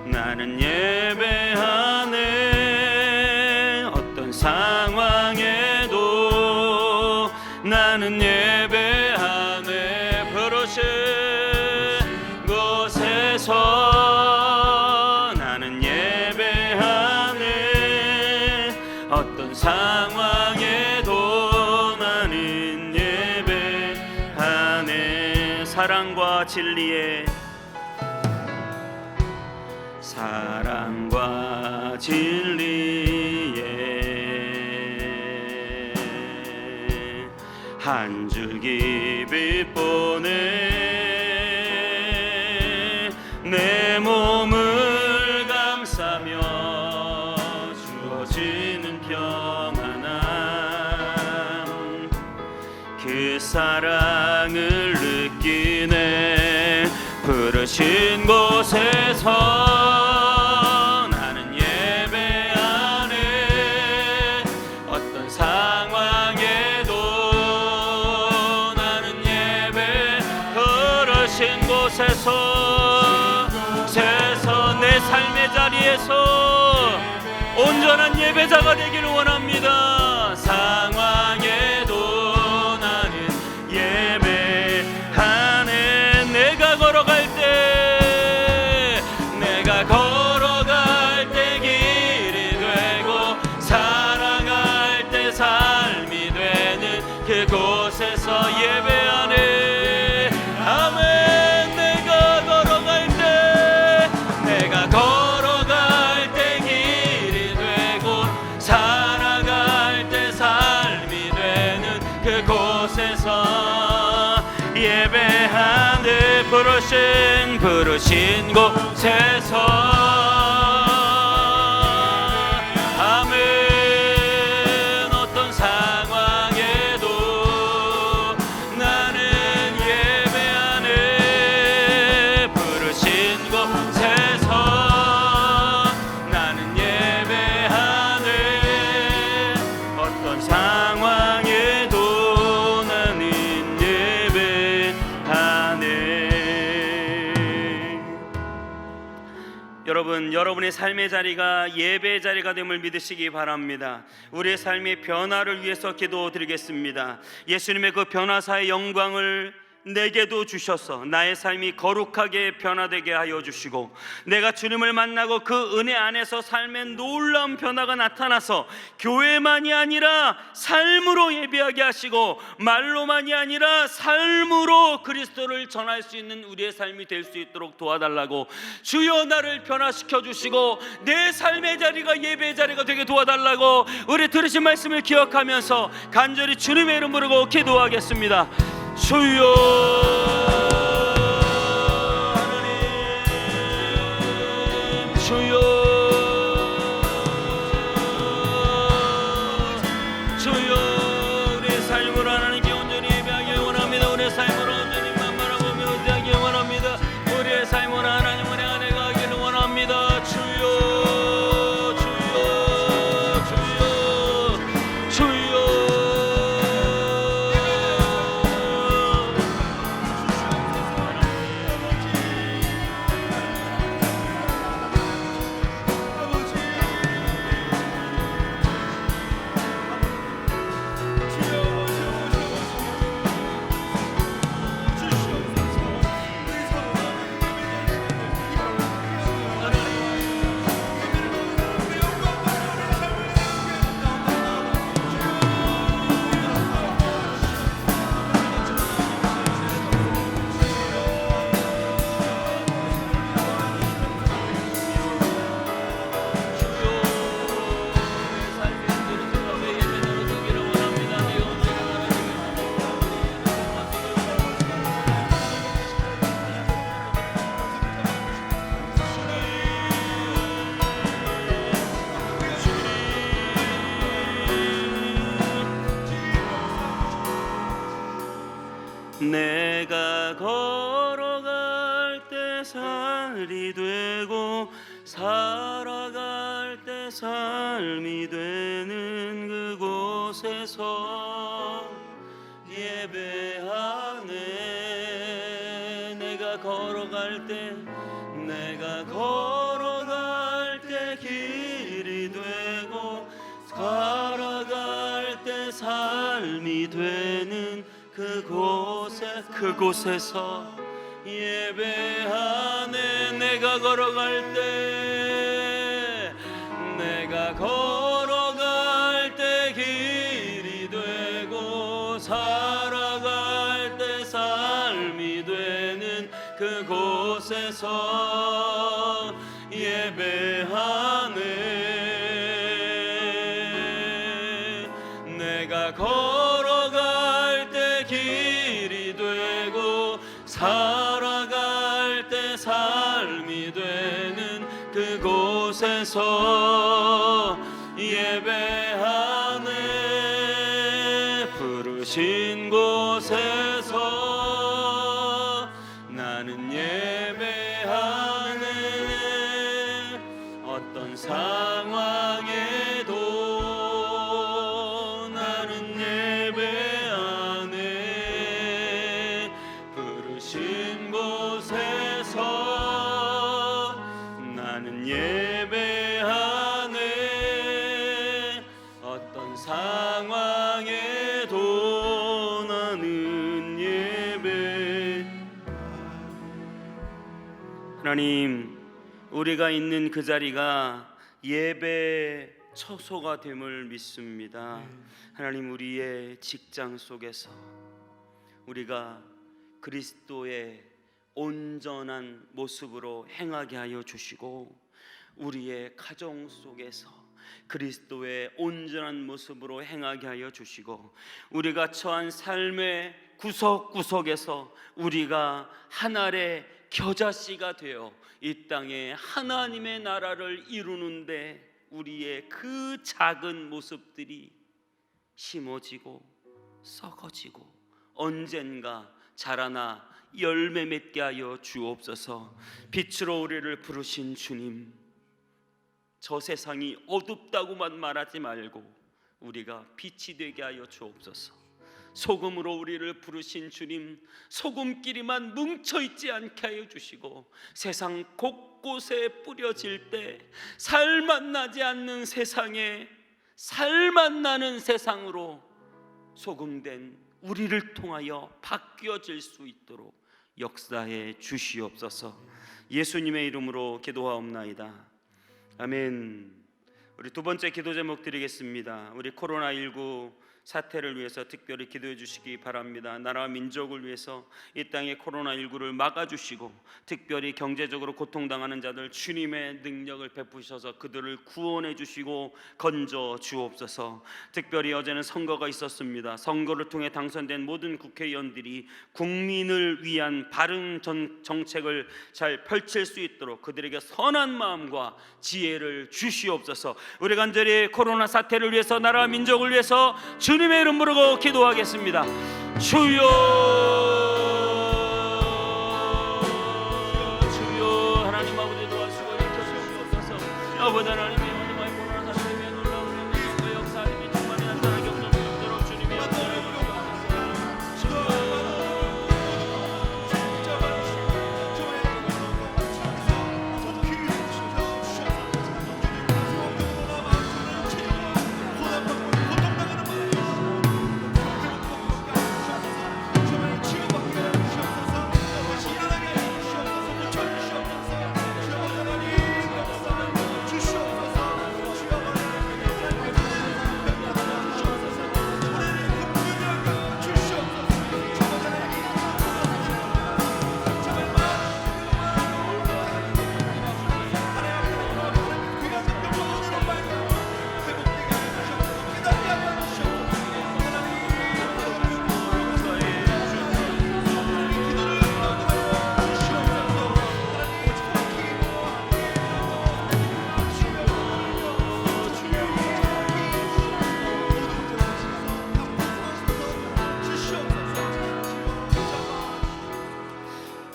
나는 예배하네. 어떤 상황에도 나는 예배하네. 부르신 곳에서 나는 예배하네. 어떤 상황에도 나는 예배하네. 사랑과 진리의 사랑과 진리에 한 줄기 빛 보내 내 몸을 감싸며 주어지는 평안함, 그 사랑을 느끼네. 부르신 곳에서 나는 예배하네. 어떤 상황에도 나는 예배. 부르신 곳에서 내 삶의 자리에서 온전한 예배자가 되기를 원합니다. 상황에도 나는 예배하네. 내가 걸어갈 때, 내가 걸어갈 때 길이 되고 살아갈 때 삶이 되는 그곳에서 예배하네. 아멘. 내가 걸어갈 때, 내가 걸어갈 때 길이 되고 살아갈 때 삶이 되는 그곳에서 예배하네. 부르신 곳에서. 아멘. 어떤 상황에도 나는 예배하네. 부르신 곳에서 나는 예배하네. 어떤 상황에도 나는 예배하네. 여러분, 여러분의 삶의 자리가 예배의 자리가 됨을 믿으시기 바랍니다. 우리의 삶의 변화를 위해서 기도드리겠습니다. 예수님의 그 변화사의 영광을 내게도 주셔서 나의 삶이 거룩하게 변화되게 하여 주시고, 내가 주님을 만나고 그 은혜 안에서 삶의 놀라운 변화가 나타나서 교회만이 아니라 삶으로 예배하게 하시고, 말로만이 아니라 삶으로 그리스도를 전할 수 있는 우리의 삶이 될 수 있도록 도와달라고, 주여 나를 변화시켜 주시고 내 삶의 자리가 예배의 자리가 되게 도와달라고, 우리 들으신 말씀을 기억하면서 간절히 주님의 이름 부르고 기도하겠습니다. 주여 하나님, 주여, 주여, 우리의 삶으로 하나님께 온전히 예배하기 원합니다. 우리의 삶으로 온전히 만만하고 의지하기 원합니다. 우리의 삶으로 하나님 은혜 안에 가기를 원합니다. 주여, 주여, 주여, 주여. 내가 걸어갈 때 살이 되고 살아갈 때 삶이 되는 그곳에서 예배하네. 내가 걸어갈 때, 내가 걸어갈 때 길이 되고 살아갈 때 삶이 되는 그곳에서 예배하네. 내가 걸어갈 때, 내가 걸어갈 때 길이 되고 살아갈 때 삶이 되는 그곳에서 예배하네. 내가 걸어갈 때 길이 되고 살아갈 때 삶이 되는 그곳에서 예배하네. 부르신 곳에서 나는 예배하네. 어떤 상황에도 나는 예배하네. 부르신 곳에서 나는 예배하네. 어떤 상황에도 나는 예배하네. 하나님, 우리가 있는 그 자리가 예배 처소가 됨을 믿습니다. 하나님, 우리의 직장 속에서 우리가 그리스도의 온전한 모습으로 행하게 하여 주시고, 우리의 가정 속에서 그리스도의 온전한 모습으로 행하게 하여 주시고, 우리가 처한 삶의 구석구석에서 우리가 하나의 겨자씨가 되어 이 땅에 하나님의 나라를 이루는데 우리의 그 작은 모습들이 심어지고 썩어지고 언젠가 자라나 열매 맺게 하여 주옵소서. 빛으로 우리를 부르신 주님, 저 세상이 어둡다고만 말하지 말고 우리가 빛이 되게 하여 주옵소서. 소금으로 우리를 부르신 주님, 소금끼리만 뭉쳐있지 않게 하여 주시고, 세상 곳곳에 뿌려질 때 살맛 나지 않는 세상에 살맛 나는 세상으로 소금된 우리를 통하여 바뀌어질 수 있도록 역사해 주시옵소서. 예수님의 이름으로 기도하옵나이다. 아멘. 우리 두 번째 기도 제목 드리겠습니다. 우리 코로나19 사태를 위해서 특별히 기도해 주시기 바랍니다. 나라와 민족을 위해서 이 땅의 코로나19를 막아주시고, 특별히 경제적으로 고통당하는 자들 주님의 능력을 베푸셔서 그들을 구원해 주시고 건져 주옵소서. 특별히 어제는 선거가 있었습니다. 선거를 통해 당선된 모든 국회의원들이 국민을 위한 바른 정책을 잘 펼칠 수 있도록 그들에게 선한 마음과 지혜를 주시옵소서. 우리 간절히 코로나 사태를 위해서, 나라와 민족을 위해서 주님의 이름 부르고 기도하겠습니다. 주여, 주여, 하나님 아버지 도와주시고 일으켜 주옵소서. 아버지 하나님, 하나님의 코로나 사태에 위한 놀라운 은혜와 역사님이 충만히 나타나게 없는 분들로 주님의 역사를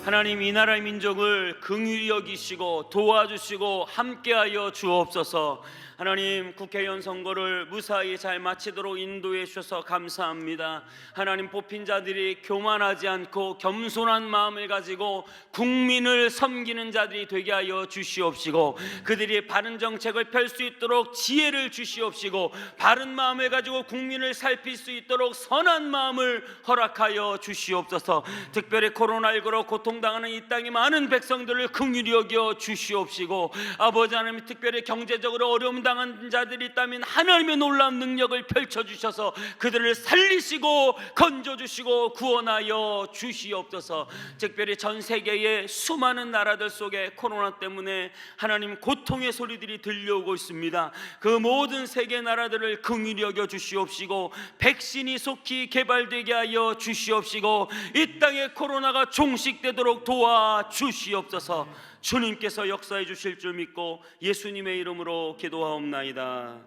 하나님, 이 나라의 민족을 긍휼히 여기시고 도와주시고 함께하여 주옵소서. 하나님, 국회의원 선거를 무사히 잘 마치도록 인도해 주셔서 감사합니다. 하나님, 뽑힌 자들이 교만하지 않고 겸손한 마음을 가지고 국민을 섬기는 자들이 되게 하여 주시옵시고, 그들이 바른 정책을 펼 수 있도록 지혜를 주시옵시고, 바른 마음을 가지고 국민을 살필 수 있도록 선한 마음을 허락하여 주시옵소서. 특별히 코로나19로 고통당하는 이 땅의 많은 백성들을 긍휼히 여겨 주시옵시고, 아버지 하나님, 특별히 경제적으로 어려움 당한 자들이 있다면 하나님의 놀라운 능력을 펼쳐주셔서 그들을 살리시고 건져주시고 구원하여 주시옵소서. 특별히 전 세계의 수많은 나라들 속에 코로나 때문에 하나님 고통의 소리들이 들려오고 있습니다. 그 모든 세계 나라들을 긍휼히 여겨 주시옵시고, 백신이 속히 개발되게 하여 주시옵시고, 이 땅에 코로나가 종식되도록 도와주시옵소서. 주님께서 역사해 주실 줄 믿고 예수님의 이름으로 기도하옵나이다.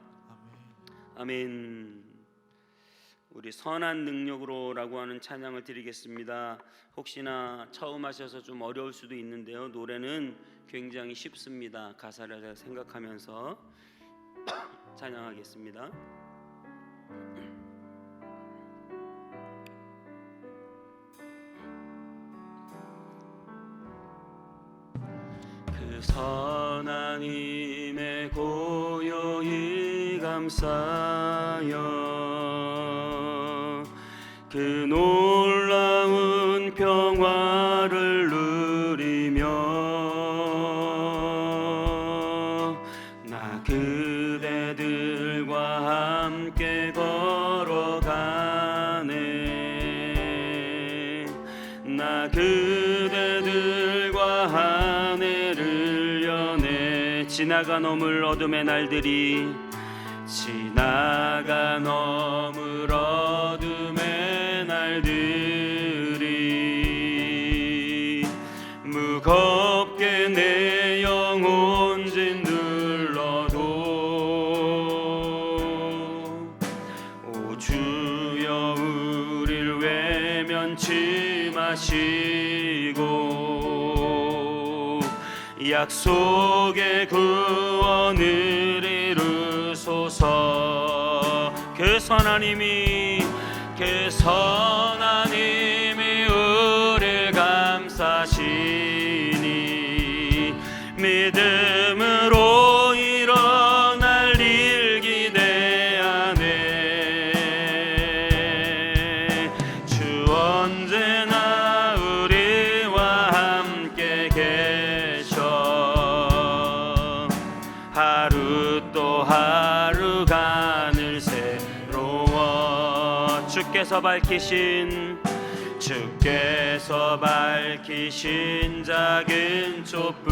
아멘. 우리 선한 능력으로라고 하는 찬양을 드리겠습니다. 혹시나 처음 하셔서 좀 어려울 수도 있는데요, 노래는 굉장히 쉽습니다. 가사를 잘 생각하면서 찬양하겠습니다. 그 선한 힘에 고요히 감싸여 그 놀라운 평화를 누리며 하늘을 여네. 지나가 넘을 어둠의 날들이, 지나가 넘을 어둠의 날들이 무겁게 내 영혼 짓눌러도 오 주여 우릴 외면치 마시고 약속의 구원을 이루소서. 그 선하님이 우릴 감싸시니 믿음으로 일어날 일 기대하네. 주 언제나 우리와 함께 계셔. 하루 또 하루가 늘 새로워. 주께서 밝히신 작은 촛불이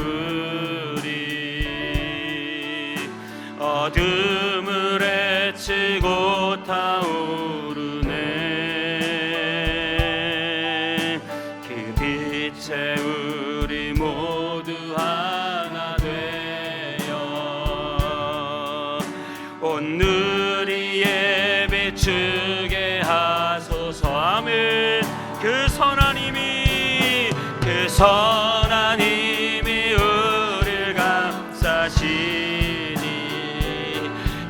어둠을 헤치고 타오르네. 그 빛에 우리 모두 하나 되어 온누리에 비추게 하소서. 아멘. 그 선하님이 우릴 감싸시니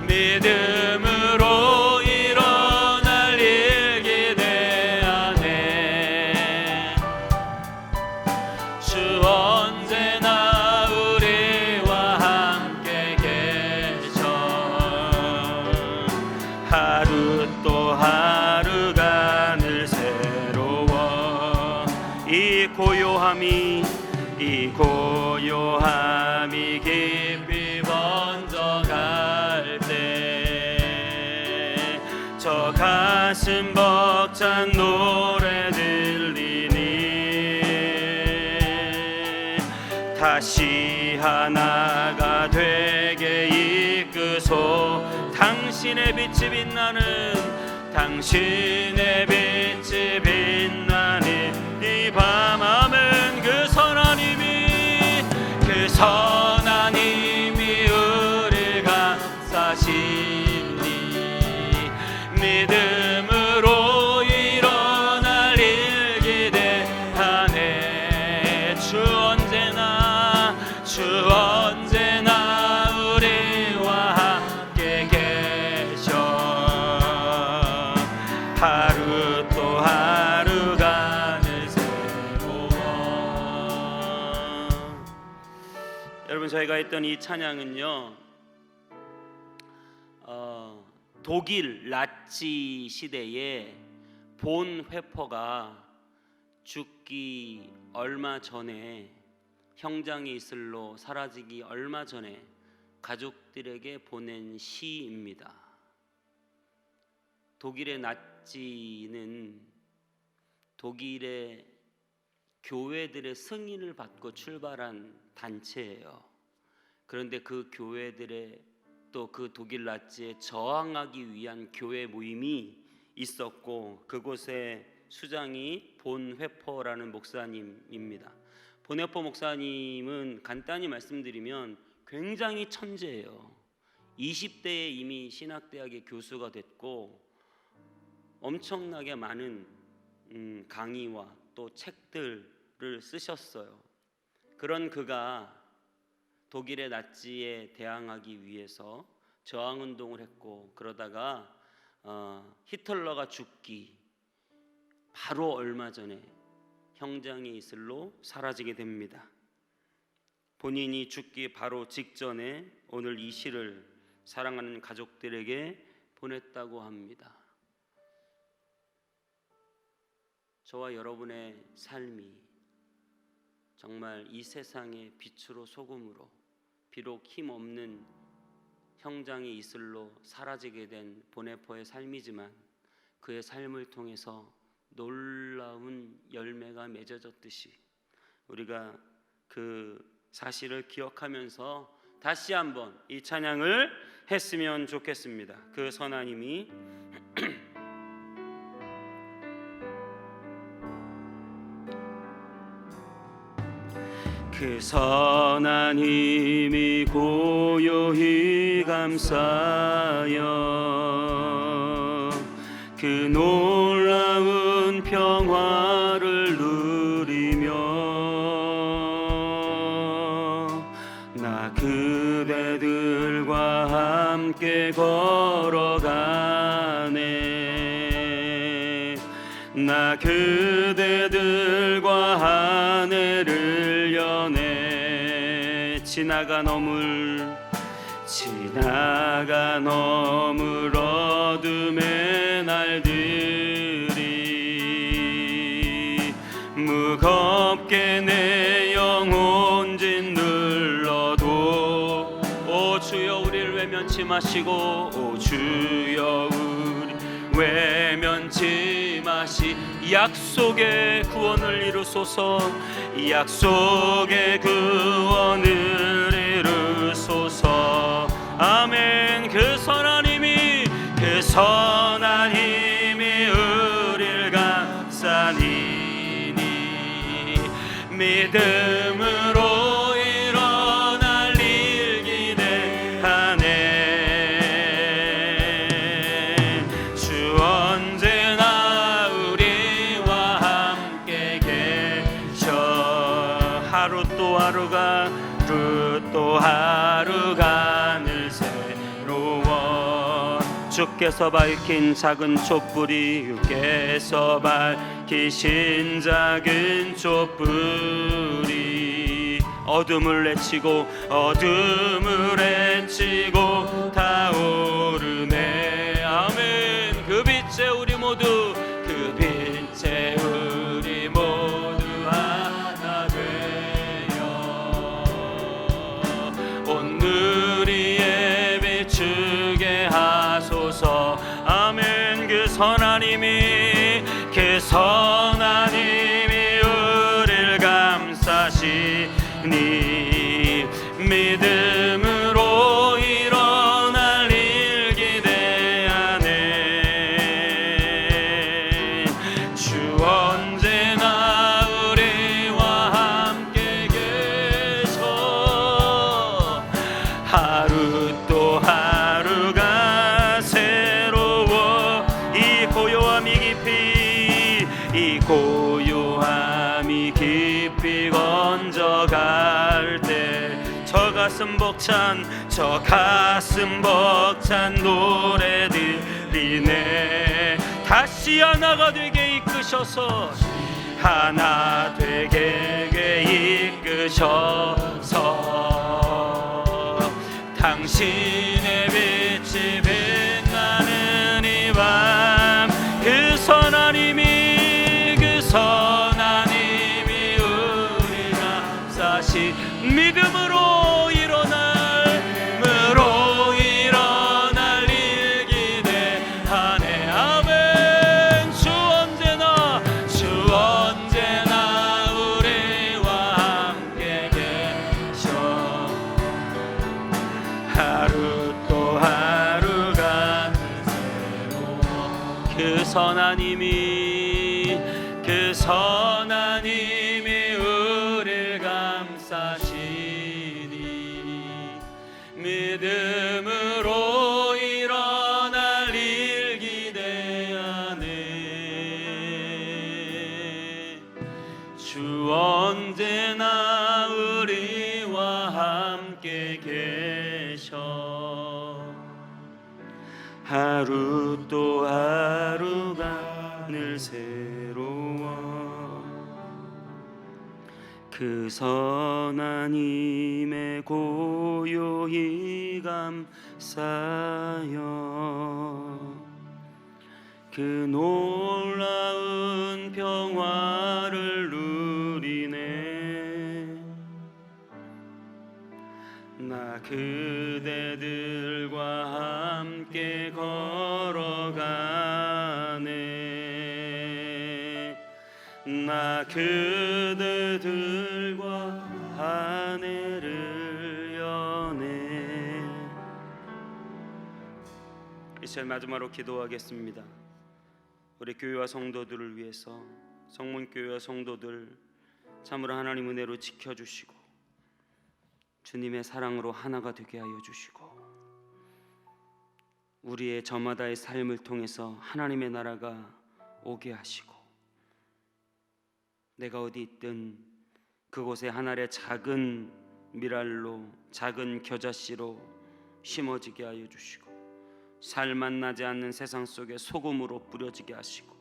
믿음으로 일어날 일 기대하네. 주 언제나 우리와 함께 계셔. 하루 또 하루가 늘 새로워. 이 고요함이 깊이 번져갈 때 저 가슴 벅찬 노래 들리니 다시 하나가 되게 이끄소. 당신의 빛이 빛나는 이 밤. 아멘. 그 선하님이 우릴 감싸시니 믿음으로 일어날 일 기대하네. 주 언제나 우리와 함께 계셔. 하루 또 하루가 늘 새로워. 여러분, 저희가 했던 이 찬양은요, 독일 나치 시대에 본 회퍼가 죽기 얼마 전에, 형장의 이슬로 사라지기 얼마 전에 가족들에게 보낸 시입니다. 독일의 나치는 독일의 교회들의 승인을 받고 출발한 단체예요. 그런데 그 교회들의 또 그 독일 나치에 저항하기 위한 교회 모임이 있었고, 그곳의 수장이 본 회퍼라는 목사님입니다. 본 회퍼 목사님은 간단히 말씀드리면 굉장히 천재예요. 20대에 이미 신학대학의 교수가 됐고 엄청나게 많은 강의와 또 책들을 쓰셨어요. 그런 그가 독일의 나치에 대항하기 위해서 저항운동을 했고, 그러다가 히틀러가 죽기 바로 얼마 전에 형장의 이슬로 사라지게 됩니다. 본인이 죽기 바로 직전에 오늘 이 시를 사랑하는 가족들에게 보냈다고 합니다. 저와 여러분의 삶이 정말 이 세상의 빛으로 소금으로, 비록 힘없는 형장의 이슬로 사라지게 된 보네포의 삶이지만 그의 삶을 통해서 놀라운 열매가 맺어졌듯이 우리가 그 사실을 기억하면서 다시 한번 이 찬양을 했으면 좋겠습니다. 그 선하님이 그 선하님이 고요히 감싸여 그 놀라운 평화를 누리며 나 그대들과 함께 걸어가네. 나 그대들과 하늘을 여네. 지나가 넘을 어둠의 날들이 무겁게 내 영혼 짓눌러도 오 주여 우리를 외면치 마시고 오 주여 우리 외면치 마시 약속의 구원을 이루소서. 약속의 구원을 이루소서. 아멘. 그 선하님이 우리를 감싸니니 믿음으로 일어날 일 기대하네. 주 언제나 우리와 함께 계셔. 하루 또 하루가 늘 새로워. 주께서 밝힌 작은 촛불이 주께서 밝히신 작은 촛불이 어둠을 헤치고 타오르네. 아멘. 그 빛에 우리 모두 하나 되어 온 누리에 비추게 하소서. 아멘. 그 선하님이 우리를 감싸시니 믿음으로 일어날 일 기대하네. 주 언제나 우리와 함께 계셔. 하루 또 하루가 새로워. 이 고요함이 깊이 건져갈 때 저 가슴 벅찬 노래 들리네. 다시 하나가 되게 이끄셔서 당신의 빛이 빛나는 이 밤 그 선하님이 우리 감싸시 믿음으로 일어날 일 기대하네. 아멘. 주 언제나 우리와 함께 계셔. 하루 또 하루가 새로워. 그 선하님이 우리를 감싸시니 믿음으로 일어날 일 기대하네. 주 언제나 우리와 함께 계셔. 하루 또 하루가 늘 새로워. 그 선하님의 고요히 감싸여 그 놀라운 평화를 누리네. 나 그대들과 함께 걸어가네. 나 그대들과 제일 마지막으로 기도하겠습니다. 우리 교회와 성도들을 위해서, 성문교회와 성도들 참으로 하나님 은혜로 지켜주시고 주님의 사랑으로 하나가 되게 하여 주시고 우리의 저마다의 삶을 통해서 하나님의 나라가 오게 하시고 내가 어디 있든 그곳에 하나의 작은 미랄로, 작은 겨자씨로 심어지게 하여 주시고 살 만나지 않는 세상 속에 소금으로 뿌려지게 하시고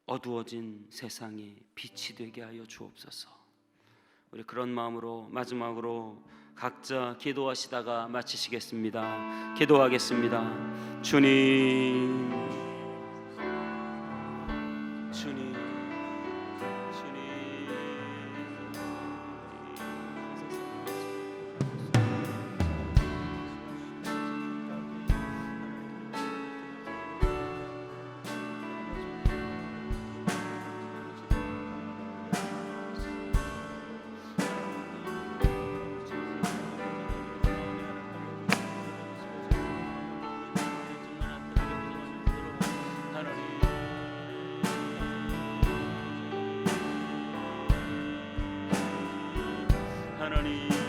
어두워진 세상에 빛이 되게 하여 주옵소서. 우리 그런 마음으로 마지막으로 각자 기도하시다가 마치시겠습니다. 기도하겠습니다. 주님, 주님, 하나님